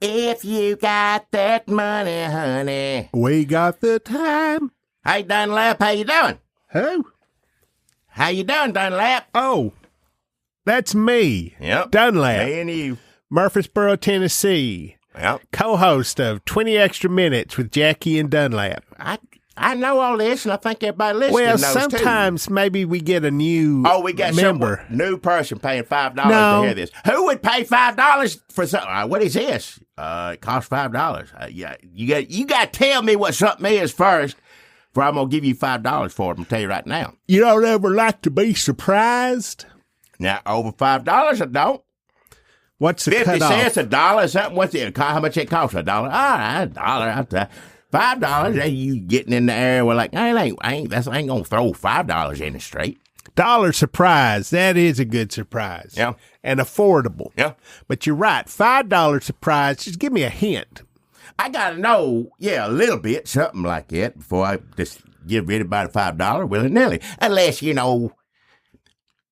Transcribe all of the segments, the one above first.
If you got that money, honey. We got the time. Hey, Dunlap, how you doing? Who? How you doing, Dunlap? Oh, that's me. Yep. Dunlap. Me and you. Murfreesboro, Tennessee. Yep. Co-host of 20 Extra Minutes with Jackie and Dunlap. I know all this, and I think everybody listening knows, sometimes too. Maybe we get a new we got member. Some new person paying $5 to hear this. Who would pay $5 for something? What is this? It costs $5. Yeah, you got to tell me what something is first, for I'm gonna give you $5 for it. I'm tell you right now. You don't ever like to be surprised? Now over $5, I don't. What's the 50 cutoff? cents, $1, something. What's it? How much it costs? $1. All right, $1. $5. Then you getting in the air. We're like, I ain't gonna throw $5 in the street. Dollar surprise. That is a good surprise. Yeah. And affordable. Yeah. But you're right. $5 surprise. Just give me a hint. I gotta know, a little bit, something like that, before I just give anybody $5 willy-nilly. Unless,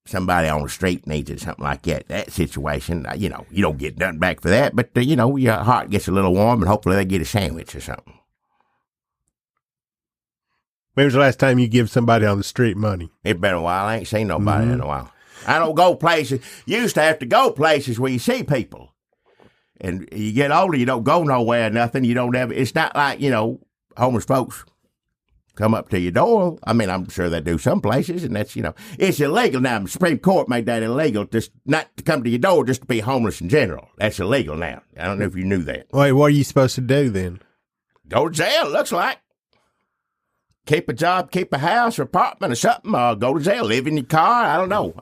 somebody on the street needs it, something like that. That situation, you don't get nothing back for that, but, your heart gets a little warm, and hopefully they get a sandwich or something. When was the last time you give somebody on the street money? It's been a while. I ain't seen nobody in a while. I don't go places. You used to have to go places where you see people. And you get older, you don't go nowhere or nothing. You don't ever, it's not like, homeless folks come up to your door. I mean, I'm sure they do some places, and that's, it's illegal now. The Supreme Court made that illegal, just not to come to your door, just to be homeless in general. That's illegal now. I don't know if you knew that. Wait, what are you supposed to do then? Go to jail, looks like. Keep a job, keep a house or apartment or something, or go to jail, live in your car. I don't know.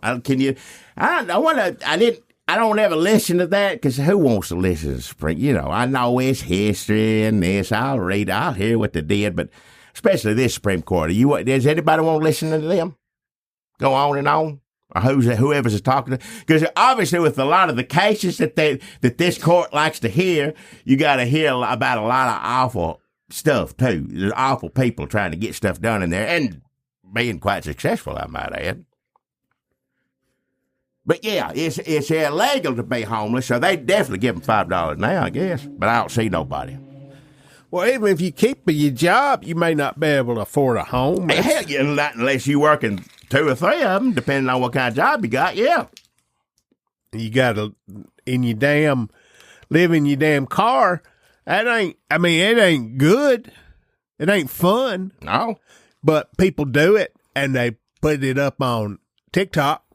I don't ever listen to that, because who wants to listen to Supreme? I know it's history and this. I'll hear what they did, but especially this Supreme Court. Does anybody want to listen to them? Go on and on? Or whoever's talking to? Because obviously with a lot of the cases that this court likes to hear, you got to hear about a lot of awful stuff too. There's awful people trying to get stuff done in there and being quite successful, I might add. But yeah, it's illegal to be homeless, so they definitely give them $5 now, I guess. But I don't see nobody. Well, even if you keep your job, you may not be able to afford a home. Hell, not unless you're working 2 or 3 of them, depending on what kind of job you got. Yeah, you got to live in your damn car. It ain't good. It ain't fun. No, but people do it, and they put it up on TikTok.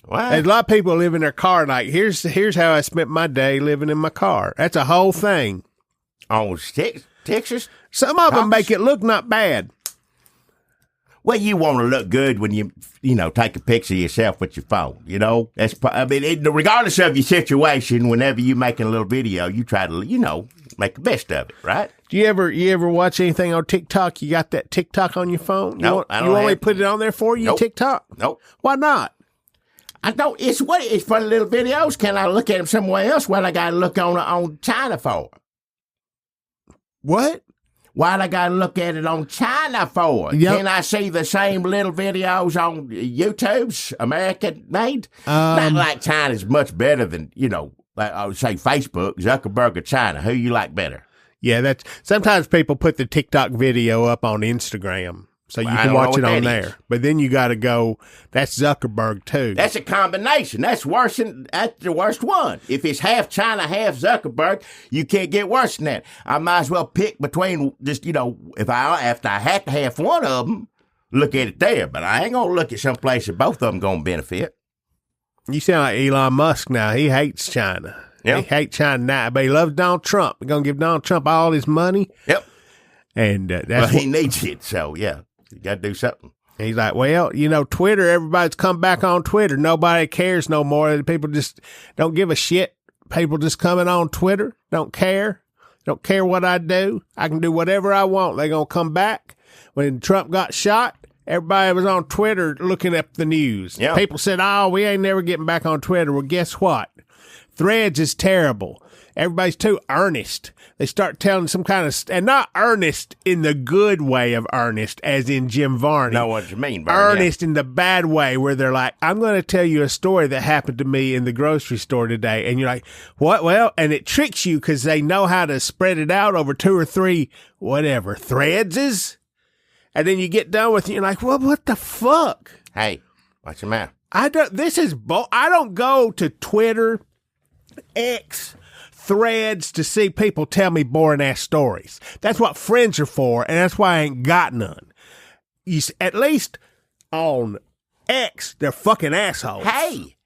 Wow. There's a lot of people live in their car like, here's how I spent my day living in my car. That's a whole thing. On Texas? Some of them make it look not bad. Well, you want to look good when you take a picture of yourself with your phone, That's, regardless of your situation, whenever you're making a little video, you try to, make the best of it, right? Do you ever watch anything on TikTok? You got that TikTok on your phone? No, I don't. You only put it on there for you, nope. TikTok? Nope. Why not? I don't. It's for the little videos. Can I look at them somewhere else? What I got to look on China for? What? Why I got to look at it on China for? Yep. Can I see the same little videos on YouTube's American made? Not like China's much better than, like I would say Facebook, Zuckerberg or China. Who you like better? Yeah, sometimes people put the TikTok video up on Instagram. So you can watch it on there. But then you got to go, that's Zuckerberg too. That's a combination. That's the worst one. If it's half China, half Zuckerberg, you can't get worse than that. I might as well pick between just, if I have to have one of them, look at it there. But I ain't going to look at some place that both of them going to benefit. You sound like Elon Musk now. He hates China. Yep. He hates China now, but he loves Donald Trump. We're going to give Donald Trump all his money. Yep. And he needs it, so yeah. You got to do something. He's like, well, Twitter, everybody's come back on Twitter. Nobody cares no more. People just don't give a shit. People just coming on Twitter, don't care. Don't care what I do. I can do whatever I want. They're going to come back. When Trump got shot, everybody was on Twitter looking up the news. Yeah. People said, we ain't never getting back on Twitter. Well, guess what? Threads is terrible. Everybody's too earnest. They start telling some kind of, and not earnest in the good way of earnest, as in Jim Varney. Know what you mean, Barney. Earnest in the bad way, where they're like, I'm going to tell you a story that happened to me in the grocery store today. And you're like, what? Well, and it tricks you because they know how to spread it out over 2 or 3, whatever, threads. And then you get done with it, you're like, well, what the fuck? Hey, watch your mouth. I don't go to Twitter, X, Threads to see people tell me boring ass stories. That's what friends are for, and that's why I ain't got none. At least on X, they're fucking assholes. Hey,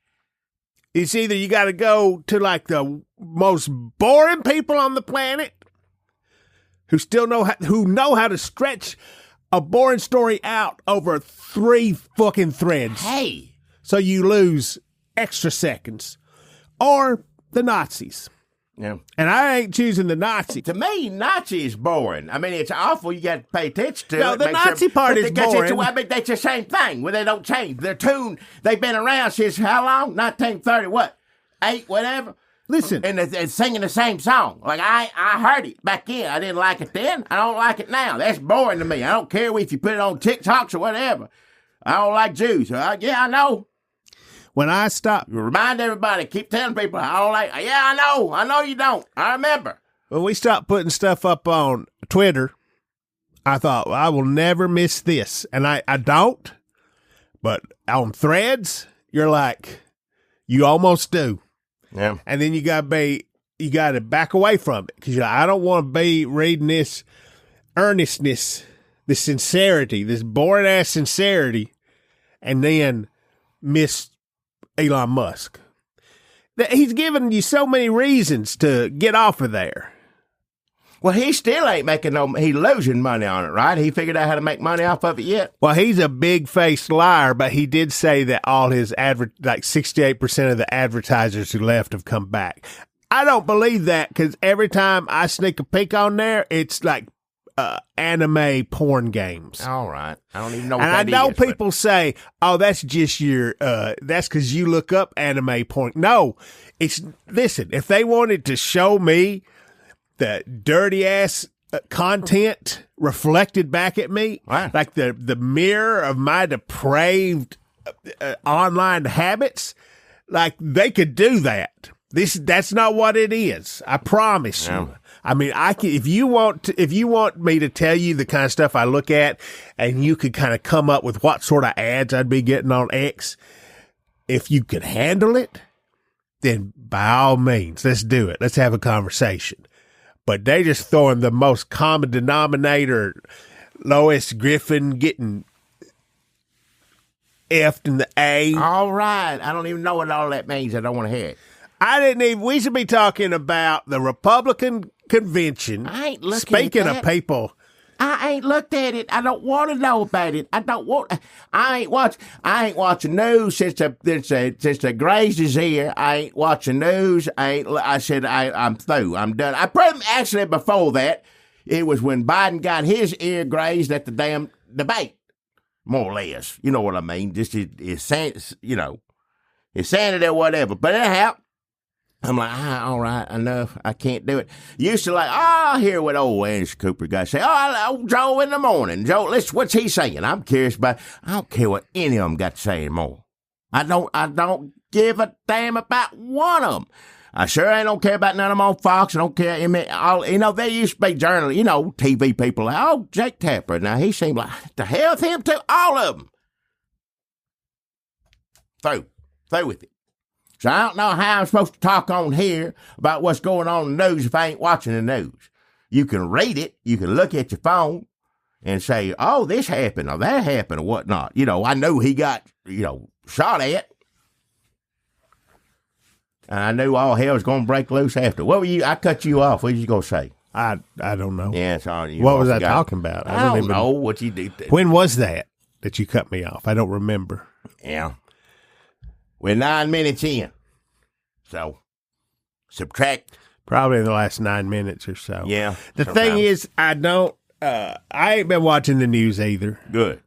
It's either you got to go to like the most boring people on the planet who know how to stretch a boring story out over 3 fucking threads. Hey. So you lose extra seconds. Or the Nazis. Yeah. And I ain't choosing the Nazi. To me, Nazi is boring. I mean, it's awful. You got to pay attention to it. No, the Nazi part is boring. I mean, that's the same thing. Well, they don't change. Their tune, they've been around since how long? 1930, what? 8, whatever? Listen. And they're singing the same song. Like, I heard it back then. I didn't like it then. I don't like it now. That's boring to me. I don't care if you put it on TikToks or whatever. I don't like Jews. Yeah, I know. When I stop... Remind everybody. Keep telling people, I don't like... Yeah, I know. I know you don't. I remember. When we stopped putting stuff up on Twitter, I thought, well, I will never miss this. And I don't. But on Threads, you're like, you almost do. Yeah. And then you got to back away from it. Because I don't want to be reading this earnestness, this sincerity, this boring-ass sincerity, and then miss Elon Musk. He's given you so many reasons to get off of there. Well, he still ain't making he's losing money on it, right? He figured out how to make money off of it yet? Well, he's a big-faced liar, but he did say that all his like 68% of the advertisers who left have come back. I don't believe that because every time I sneak a peek on there, it's like anime porn games. All right. I don't even know what and that I know is, people say, oh, that's just that's because you look up anime porn. No, listen, if they wanted to show me the dirty ass content reflected back at me, wow, like the mirror of my depraved online habits, like they could do that. That's not what it is. I promise you. I mean, if you want me to tell you the kind of stuff I look at, and you could kind of come up with what sort of ads I'd be getting on X, if you could handle it, then by all means, let's do it. Let's have a conversation. But they just throwing the most common denominator, Lois Griffin getting F'd in the A. All right. I don't even know what all that means. I don't want to hear it. We should be talking about the Republican convention. I ain't looking Speaking at that. of people. I ain't looked at it. I don't want to know about it. I ain't watching news since the Grays is here. I ain't watching news. I said I'm through. I'm done. Actually, before that, it was when Biden got his ear grazed at the damn debate. More or less. You know what I mean? Just insanity or whatever. But anyhow, I'm like, all right, enough. I can't do it. Used to like, I hear what old Anderson Cooper guy say. Oh, Joe in the morning. Joe, listen, what's he saying? I'm curious about. I don't care what any of them got to say anymore. I don't give a damn about one of them. I sure ain't don't care about none of them on Fox. I don't care. They used to be journalists, TV people. Oh, Jake Tapper. Now he seemed like the hell with him too. All of them. Through with it. So I don't know how I'm supposed to talk on here about what's going on in the news if I ain't watching the news. You can read it. You can look at your phone and say, oh, this happened or that happened or whatnot. I know he got, shot at. And I knew all hell was going to break loose after. What were you? I cut you off. What were you going to say? I don't know. Yeah, sorry. What was I talking about? I don't know what you did. When was that you cut me off? I don't remember. Yeah. We're 9 minutes in. So, subtract. Probably in the last 9 minutes or so. Yeah. The thing is, I ain't been watching the news either. Good.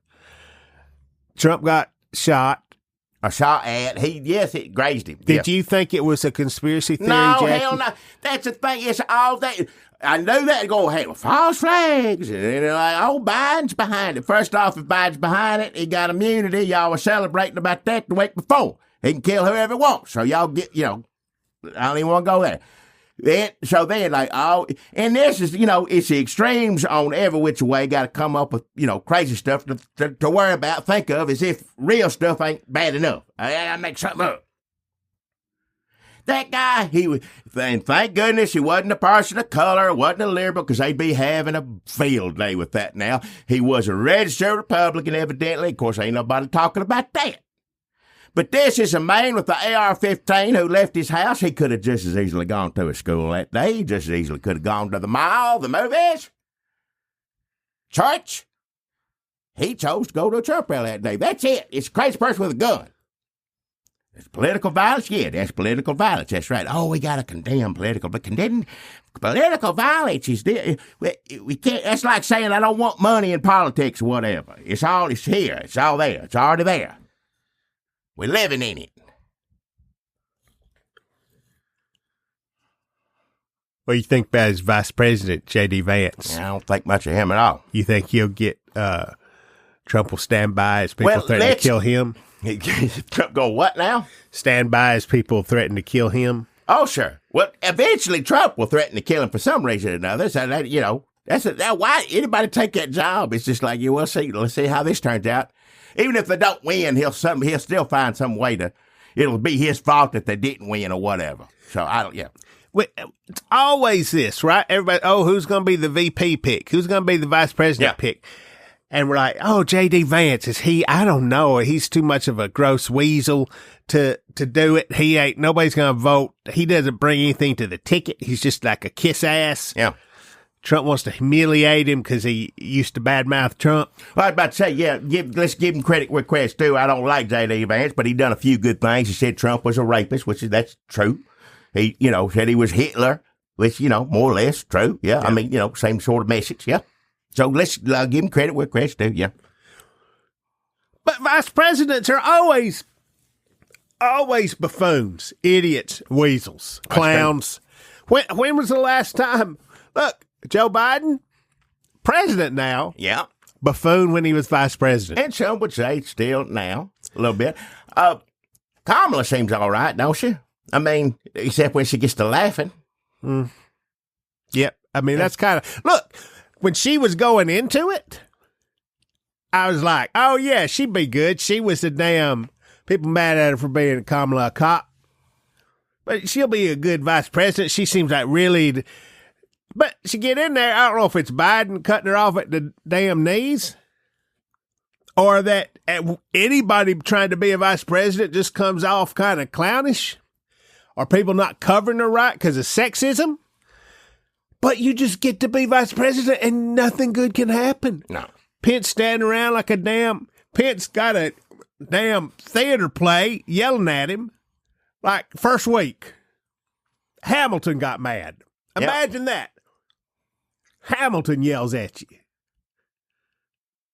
Trump got shot. Or shot at. Yes, it grazed him. Did you think it was a conspiracy theory, No, Jackie? hell no. That's the thing. It's all that. I knew that. Go, hey, well, false flags. And they're like, oh, Biden's behind it. First off, if Biden's behind it, he got immunity. Y'all were celebrating about that the week before. He can kill whoever he wants. So y'all get, I don't even want to go there. Then, like, oh, and this is, it's the extremes on every which way. Got to come up with, crazy stuff to worry about, think of as if real stuff ain't bad enough. I make something up. That guy, and thank goodness he wasn't a person of color, wasn't a liberal, because they'd be having a field day with that now. He was a registered Republican, evidently. Of course, ain't nobody talking about that. But this is a man with the AR-15 who left his house. He could have just as easily gone to a school that day. He just as easily could have gone to the mall, the movies, church. He chose to go to a church rally that day. That's it. It's a crazy person with a gun. It's political violence? Yeah, that's political violence. That's right. Oh, we got to condemn political violence. We can't. That's like saying I don't want money in politics or whatever. It's here. It's all there. It's already there. We're living in it. What do you think about his vice president, J.D. Vance? I don't think much of him at all. You think he'll get, Trump will stand by as people threaten to kill him? Trump go what now? Stand by as people threaten to kill him? Oh, sure. Well, eventually Trump will threaten to kill him for some reason or another. So that, why anybody take that job? It's just like, we'll see. Let's see how this turns out. Even if they don't win, he'll still find some way it'll be his fault that they didn't win or whatever. So It's always this, right? Everybody, who's going to be the VP pick? Who's going to be the vice president pick? And we're like, J.D. Vance, is he? I don't know. He's too much of a gross weasel to do it. Nobody's going to vote. He doesn't bring anything to the ticket. He's just like a kiss ass. Yeah. Trump wants to humiliate him because he used to badmouth Trump. Well, I was about to say, let's give him credit where credit's due. I don't like J.D. Vance, but he done a few good things. He said Trump was a rapist, that's true. He, said he was Hitler, which, more or less true. Yeah. I mean, same sort of message. Yeah. So let's give him credit where credit's due. Yeah. But vice presidents are always buffoons, idiots, weasels, clowns. When was the last time? Look, Joe Biden, president now. Yeah. Buffoon when he was vice president. And some would say still now, a little bit. Kamala seems all right, don't she? I mean, except when she gets to laughing. Yep. I mean, that's kind of... Look, when she was going into it, I was like, oh, yeah, she'd be good. She was the damn... People mad at her for being Kamala a cop. But she'll be a good vice president. She seems like really... But she get in there, I don't know if it's Biden cutting her off at the damn knees or that anybody trying to be a vice president just comes off kind of clownish or people not covering her right because of sexism. But you just get to be vice president and nothing good can happen. No. Pence standing around like Pence got a damn theater play yelling at him like first week. Hamilton got mad. Imagine that. Hamilton yells at you.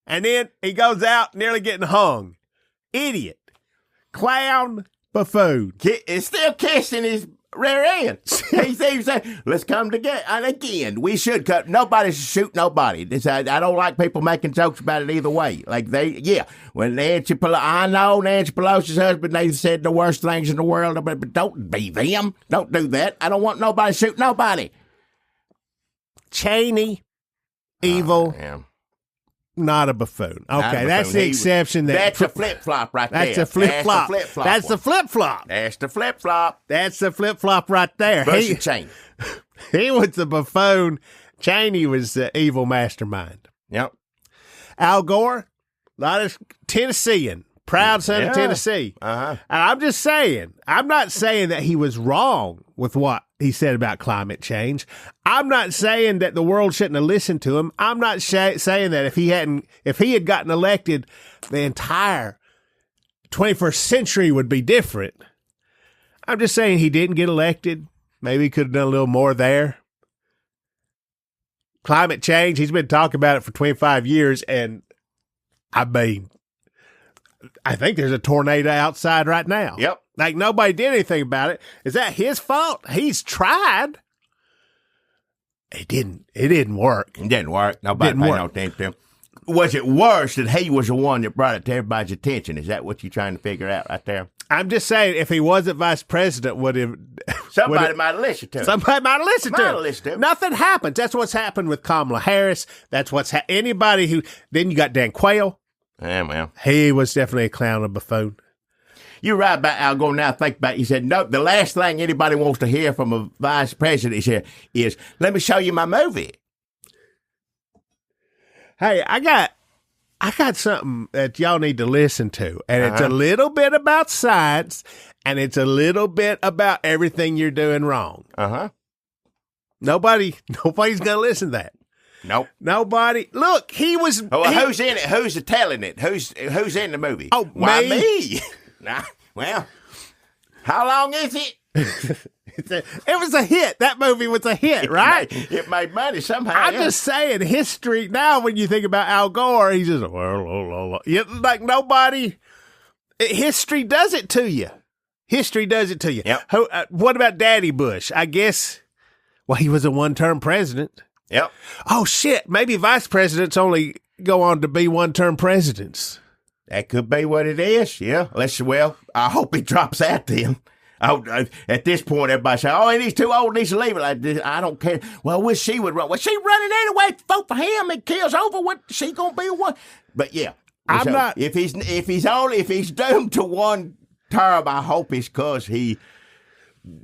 And then he goes out nearly getting hung. Idiot. Clown. Buffoon. He's still kissing his rear end. He seems to say, let's come together. And again, we should cut. Nobody should shoot nobody. I don't like people making jokes about it either way. Like when Nancy Pelosi, I know Nancy Pelosi's husband, they said the worst things in the world, but don't be them. Don't do that. I don't want nobody to shoot nobody. Cheney, evil, not a buffoon. Okay, that's the exception. That's a flip-flop right there. That's a flip-flop. That's the flip-flop. That's the flip-flop. That's the flip-flop right there. Cheney. He was the buffoon. Cheney was the evil mastermind. Yep. Al Gore, a lot of Tennessean, proud son of Tennessee. Uh-huh. And I'm just saying, I'm not saying that he was wrong with what he said about climate change. I'm not saying that the world shouldn't have listened to him. I'm not saying that if he had gotten elected, the entire 21st century would be different. I'm just saying he didn't get elected. Maybe he could have done a little more there. Climate change, he's been talking about it for 25 years, and I mean, I think there's a tornado outside right now. Yep. Like nobody did anything about it. Is that his fault? He's tried. It didn't work. It didn't work. Nobody paid no attention to him. Was it worse that he was the one that brought it to everybody's attention? Is that what you're trying to figure out right there? I'm just saying, if he wasn't vice president, Somebody might have listened to him. Somebody might have listened to him. Nothing happens. That's what's happened with Kamala Harris. That's what's anybody who. Then you got Dan Quayle. Yeah, well, he was definitely a clown, a buffoon. You're right about Al Gore. Now think about it. He said, no, the last thing anybody wants to hear from a vice president is, let me show you my movie. Hey, I got something that y'all need to listen to, and it's a little bit about science, and it's a little bit about everything you're doing wrong. Nobody's gonna listen to that. Nope. Nobody. Look, he was. Who's in it? Who's telling it? Who's in the movie? Oh, why me? Nah, well, how long is it? It was a hit. That movie was a hit, right? It made money somehow. I'm just saying, history. Now, when you think about Al Gore, he's just like nobody. History does it to you. History does it to you. Yep. What about Daddy Bush? I guess. Well, he was a one-term president. Yep. Oh shit! Maybe vice presidents only go on to be one-term presidents. That could be what it is. Yeah. Well, I hope he drops out then. At this point, everybody say, "Oh, he's too old. Needs to leave it." I don't care. Well, wish she would run. Well, she running anyway. Vote for him. It kills over. What she gonna be one? But yeah, I'm not. If he's doomed to one term, I hope it's because he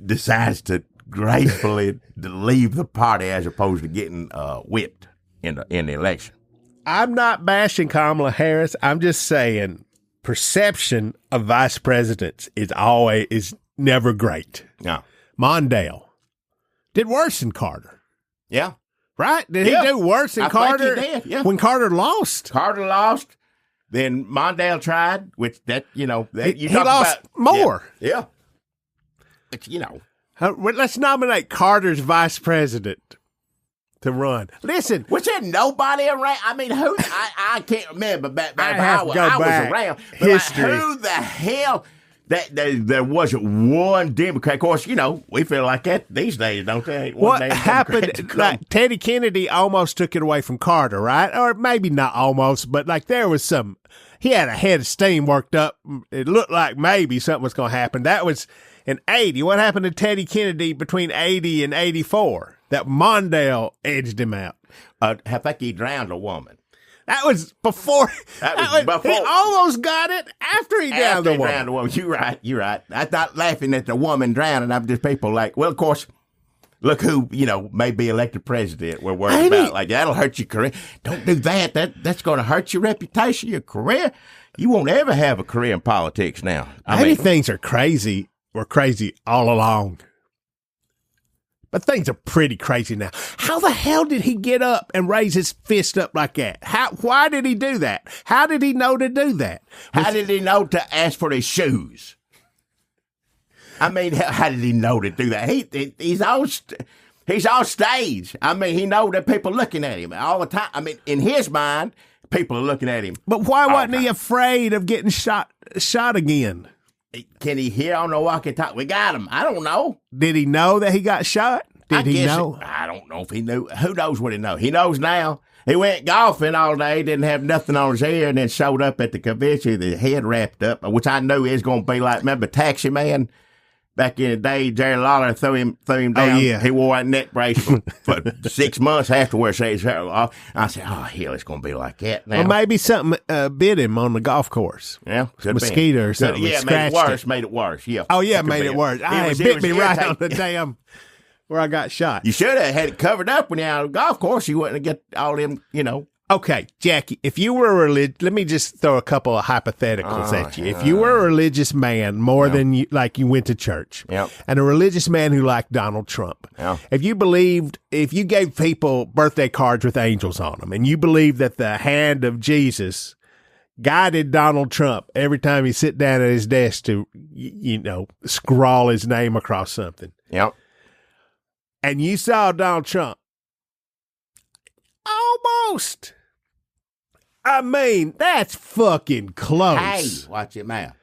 decides to gracefully leave the party as opposed to getting whipped in the election. I'm not bashing Kamala Harris. I'm just saying perception of vice presidents is never great. No. Mondale did worse than Carter. Yeah. Right? Did he do worse than Carter? Think he did, yeah. When Carter lost? Carter lost. Then Mondale tried, which he lost more. Yeah. But, let's nominate Carter's vice president to run. Listen. Was there nobody around? I mean, who? I can't remember back I was around. History. Like, who the hell? There wasn't one Democrat. Of course, we feel like that these days, don't they? What happened? Like Teddy Kennedy almost took it away from Carter, right? Or maybe not almost, but like there was some. He had a head of steam worked up. It looked like maybe something was going to happen. That was in 80. What happened to Teddy Kennedy between 80 and 84? That Mondale edged him out. I think he drowned a woman. That was before. He almost got it after he drowned the woman. You're right. I'm not laughing at the woman drowning. I'm just people like, well, of course, look who, may be elected president we're worried about. Like, that'll hurt your career. Don't do that. That's going to hurt your reputation, your career. You won't ever have a career in politics now. Many things are crazy. Were crazy all along. But things are pretty crazy now. How the hell did he get up and raise his fist up like that? Why did he do that? How did he know to do that? How did he know to ask for his shoes? I mean, how did he know to do that? He's all stage. I mean, he know that people looking at him all the time. I mean, in his mind, people are looking at him. But why wasn't he afraid of getting shot again? Can he hear on the walkie-talkie? We got him. I don't know. Did he know that he got shot? Did he know? I don't know if he knew. Who knows what he knows? He knows now. He went golfing all day, didn't have nothing on his hair, and then showed up at the convention with his head wrapped up, which I knew is going to be like, remember Taxi Man? Back in the day, Jerry Lawler threw him down. Oh, yeah. He wore a neck brace for 6 months afterwards. I said, oh, hell, it's going to be like that now. Well, maybe something bit him on the golf course. Yeah. Mosquito or something. Yeah, made it worse. Yeah. Oh, yeah, made it worse. It bit me right on the damn where I got shot. You should have had it covered up when you're out on the golf course. You wouldn't get all them, Okay, Jackie, if you were let me just throw a couple of hypotheticals at you. If you were a religious man more than you went to church, and a religious man who liked Donald Trump, if you gave people birthday cards with angels on them, and you believed that the hand of Jesus guided Donald Trump every time he sit down at his desk to, scrawl his name across something. Yep. And you saw Donald Trump almost I mean, that's fucking close. Hey, watch your mouth.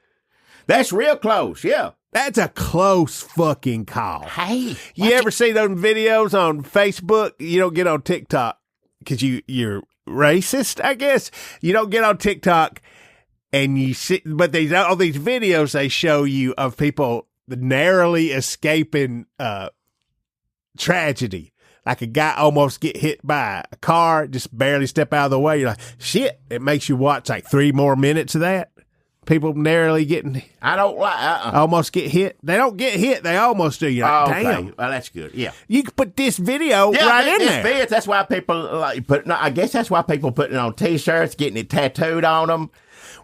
That's real close, yeah. That's a close fucking call. Hey. You ever see those videos on Facebook? You don't get on TikTok because you're racist, I guess. You don't get on TikTok and you see, but all these videos they show you of people narrowly escaping tragedy. Like a guy almost get hit by a car, just barely step out of the way. You're like, shit. It makes you watch like 3 more minutes of that. People narrowly getting. I don't like. Almost get hit. They don't get hit. They almost do. You're like, okay. damn. Well, that's good. Yeah. You can put this video right in there. Videos, that's why people I guess that's why people putting it on T-shirts, getting it tattooed on them.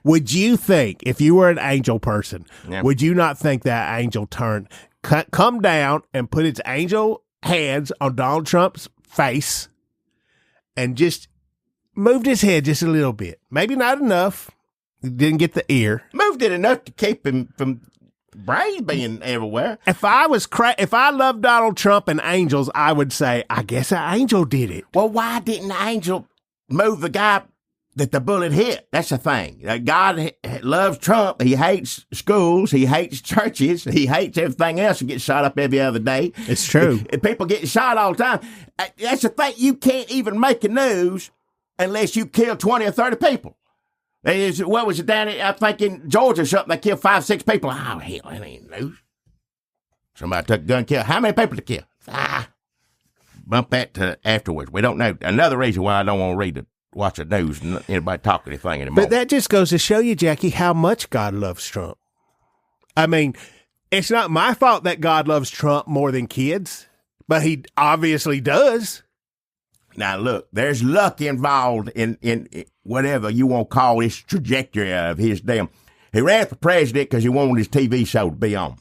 Would you think, if you were an angel person, would you not think that angel come down and put its angel hands on Donald Trump's face and just moved his head just a little bit? Maybe not enough. Didn't get the ear. Moved it enough to keep him from brains being everywhere. If I loved Donald Trump and angels, I would say, I guess an angel did it. Well, why didn't the angel move the guy that the bullet hit? That's the thing. God loves Trump. He hates schools. He hates churches. He hates everything else and gets shot up every other day. It's true. People getting shot all the time. That's the thing. You can't even make the news unless you kill 20 or 30 people. What was it down I think in Georgia or something, they killed 5, 6 people. Oh, hell, that ain't news. Somebody took a gun and killed. How many people to kill? Bump that to afterwards. We don't know. Another reason why I don't want to watch the news and anybody talk anything anymore. But that just goes to show you, Jackie, how much God loves Trump. I mean, it's not my fault that God loves Trump more than kids, but he obviously does. Now, look, there's luck involved in whatever you want to call this trajectory of his damn. He ran for president because he wanted his TV show to be on.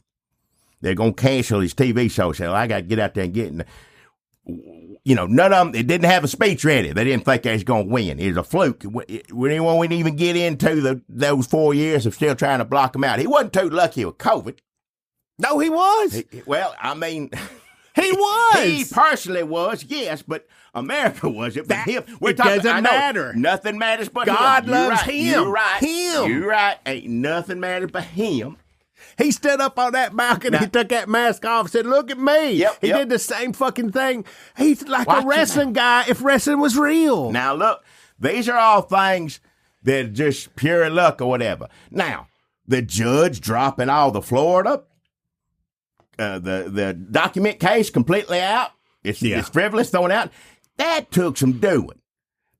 They're going to cancel his TV show. So I got to get out there and get in. None of them, they didn't have a speech ready. They didn't think they was going to win. It was a fluke. We didn't even get into those 4 years of still trying to block him out. He wasn't too lucky with COVID. No, he was. Well, I mean... He was. He personally was, yes, but America was. It was him. It doesn't matter. Nothing matters but God him. loves him. You're right. Him. You're right. Ain't nothing matters but him. He stood up on that balcony. He took that mask off and said, look at me. He did the same fucking thing. He's like a wrestling guy if wrestling was real. Now, look, these are all things that are just pure luck or whatever. Now, the judge dropping all the Florida... the document case completely out. It's frivolous, thrown out. That took some doing.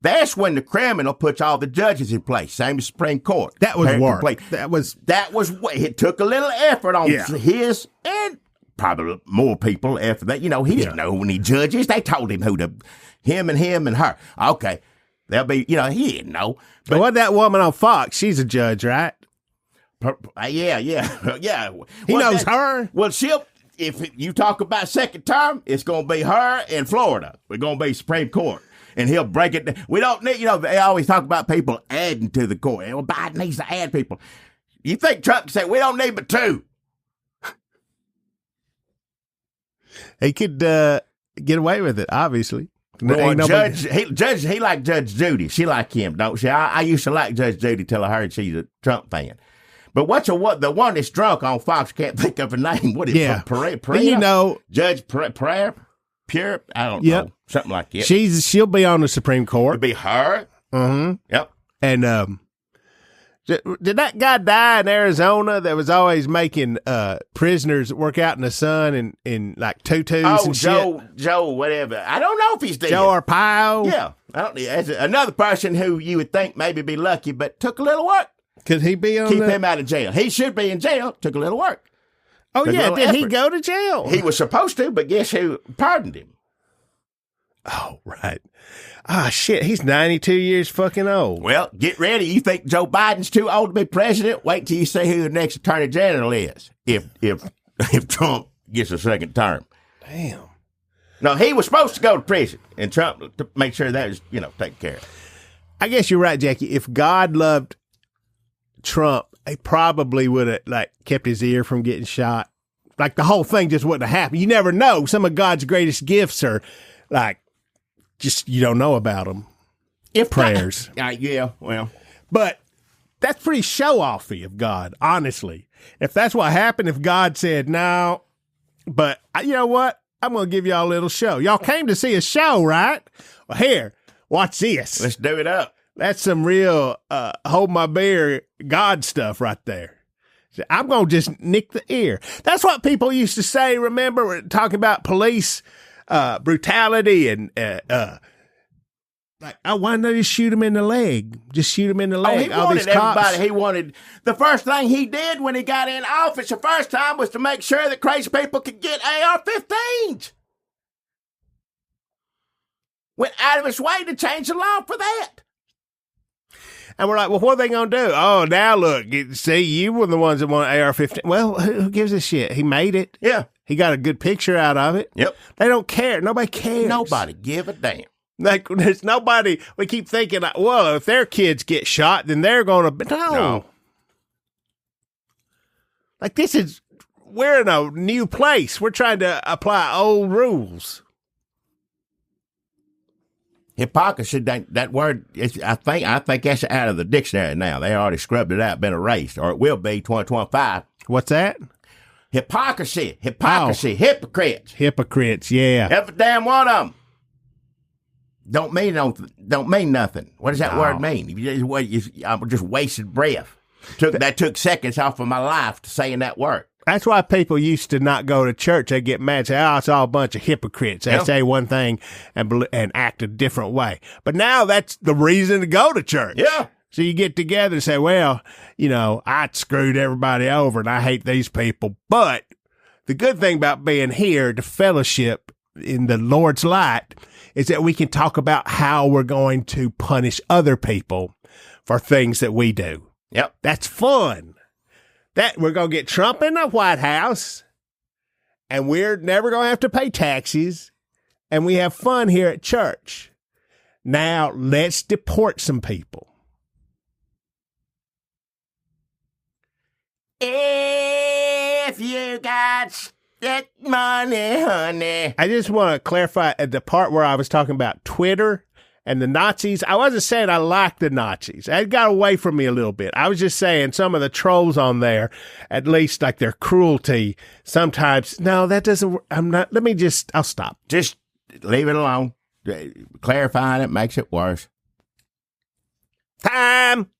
That's when the criminal puts all the judges in place. Same as Supreme Court. That was work. That was it took a little effort on his and probably more people after that. He didn't know any judges. They told him him and her. Okay. They'll be, he didn't know. But what that woman on Fox, she's a judge, right? Yeah. He knows her. Well, if you talk about second term, it's going to be her in Florida. We're going to be Supreme Court. And he'll break it down. We don't need, they always talk about people adding to the court. Well, Biden needs to add people. You think Trump said, we don't need but 2? He could get away with it, obviously. Well, he like Judge Judy. She like him, don't she? I used to like Judge Judy till I heard she's a Trump fan. But the one that's drunk on Fox, can't think of her name. What is it? Prayer? Judge Prayer? Pure? I don't know. Something like that. She'll be on the Supreme Court. It'll be her? Mm-hmm. Yep. And did that guy die in Arizona that was always making prisoners work out in the sun in like tutus and shit? Joe, whatever. I don't know if he's dead. Joe Arpaio? Yeah. I don't. As another person who you would think maybe be lucky, but took a little work. Could he be on Keep him out of jail. He should be in jail. Took a little work. Oh, did he go to jail? He was supposed to, but guess who pardoned him? Oh, right. Ah, shit. He's 92 years fucking old. Well, get ready. You think Joe Biden's too old to be president? Wait till you see who the next attorney general is. If Trump gets a second term. Damn. No, he was supposed to go to prison, and Trump to make sure that was, taken care of. I guess you're right, Jackie. If God loved Trump, he probably would have kept his ear from getting shot. Like the whole thing just wouldn't have happened. You never know. Some of God's greatest gifts are just you don't know about them. prayers. Yeah, well. But that's pretty show-offy of God, honestly. If that's what happened, if God said, no, but you know what? I'm going to give y'all a little show. Y'all came to see a show, right? Well, here, watch this. Let's do it up. That's some real hold my beer God stuff right there. I'm going to just nick the ear. That's what people used to say, remember, we're talking about police brutality and like, oh, why not just shoot him in the leg? Just shoot him in the leg. He wanted everybody. He wanted, the first thing he did when he got in office the first time was to make sure that crazy people could get AR-15s. Went out of his way to change the law for that. And we're like, well, what are they going to do? Oh, now look, see, you were the ones that want AR-15. Well, who gives a shit? He made it. Yeah. He got a good picture out of it. Yep. They don't care. Nobody cares. Nobody give a damn. Like, there's nobody, we keep thinking, like, well, if their kids get shot, then they're going to, no. Like, we're in a new place. We're trying to apply old rules. Hypocrisy, that word, I think that's out of the dictionary now. They already scrubbed it out, been erased, or it will be 2025. What's that? Hypocrisy, hypocrites. Hypocrites, yeah. Every damn one of them. Don't mean nothing. What does that word mean? I'm just wasted breath. That took seconds off of my life to saying that word. That's why people used to not go to church. They get mad and say, oh, it's all a bunch of hypocrites. They say one thing and act a different way. But now that's the reason to go to church. Yeah. So you get together and say, well, you know, I screwed everybody over and I hate these people. But the good thing about being here, the fellowship in the Lord's light, is that we can talk about how we're going to punish other people for things that we do. Yep. That's fun. That we're going to get Trump in the White House, and we're never going to have to pay taxes, and we have fun here at church. Now, let's deport some people. If you got that money, honey. I just want to clarify at the part where I was talking about Twitter and the Nazis. I wasn't saying I liked the Nazis. That got away from me a little bit. I was just saying some of the trolls on there, at least like their cruelty, sometimes, no, that doesn't, I'll stop. Just leave it alone. Clarifying it makes it worse. Time.